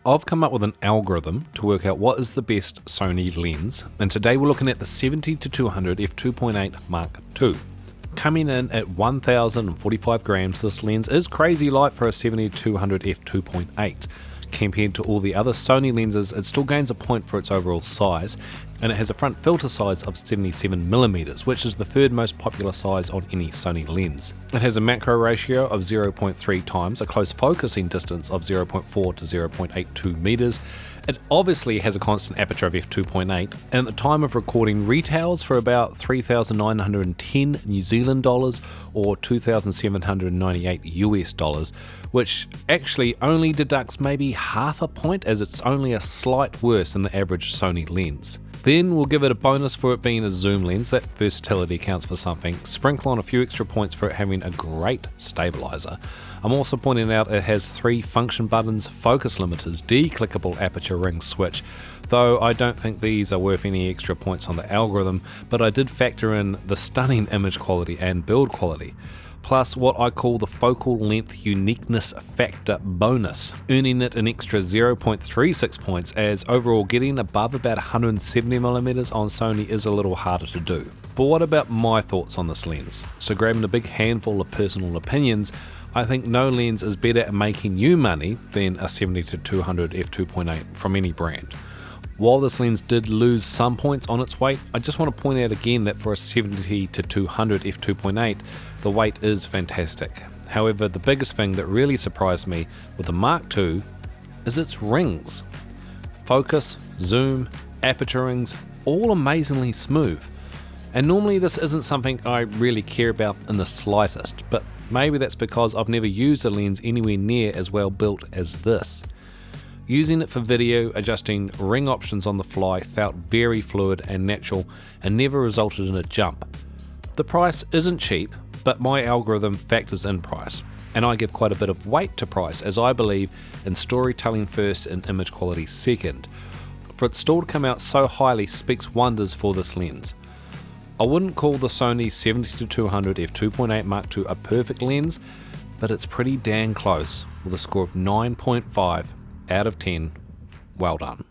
I've come up with an algorithm to work out what is the best Sony lens, and today we're looking at the 70-200 f2.8 Mark II. Coming in at 1045 grams, this lens is crazy light for a 70-200 f2.8. Compared to all the other Sony lenses, it still gains a point for its overall size, and it has a front filter size of 77mm, which is the third most popular size on any Sony lens. It has a macro ratio of 0.3 times, a close focusing distance of 0.4 to 0.82 meters. It obviously has a constant aperture of f2.8, and at the time of recording retails for about 3,910 New Zealand dollars or 2,798 US dollars, which actually only deducts maybe half a point, as it's only a slight worse than the average Sony lens. Then we'll give it a bonus for it being a zoom lens. That versatility counts for something. Sprinkle on a few extra points for it having a great stabilizer. I'm also pointing out it has 3 function buttons, focus limiters, declickable aperture ring switch, though I don't think these are worth any extra points on the algorithm, but I did factor in the stunning image quality and build quality, plus what I call the focal length uniqueness factor bonus, earning it an extra 0.36 points, as overall getting above about 170mm on Sony is a little harder to do. But what about my thoughts on this lens? So grabbing a big handful of personal opinions, I think no lens is better at making you money than a 70-200 f2.8 from any brand. While this lens did lose some points on its weight, I just want to point out again that for a 70-200 f2.8, the weight is fantastic. However, the biggest thing that really surprised me with the Mark II is its rings. Focus, zoom, aperture rings, all amazingly smooth. And normally this isn't something I really care about in the slightest, but maybe that's because I've never used a lens anywhere near as well built as this. Using it for video, adjusting ring options on the fly felt very fluid and natural and never resulted in a jump. The price isn't cheap, but my algorithm factors in price, and I give quite a bit of weight to price, as I believe in storytelling first and image quality second. For it still to come out so highly speaks wonders for this lens. I wouldn't call the Sony 70-200 f2.8 Mark II a perfect lens, but it's pretty dang close with a score of 9.5 out of 10. Well done.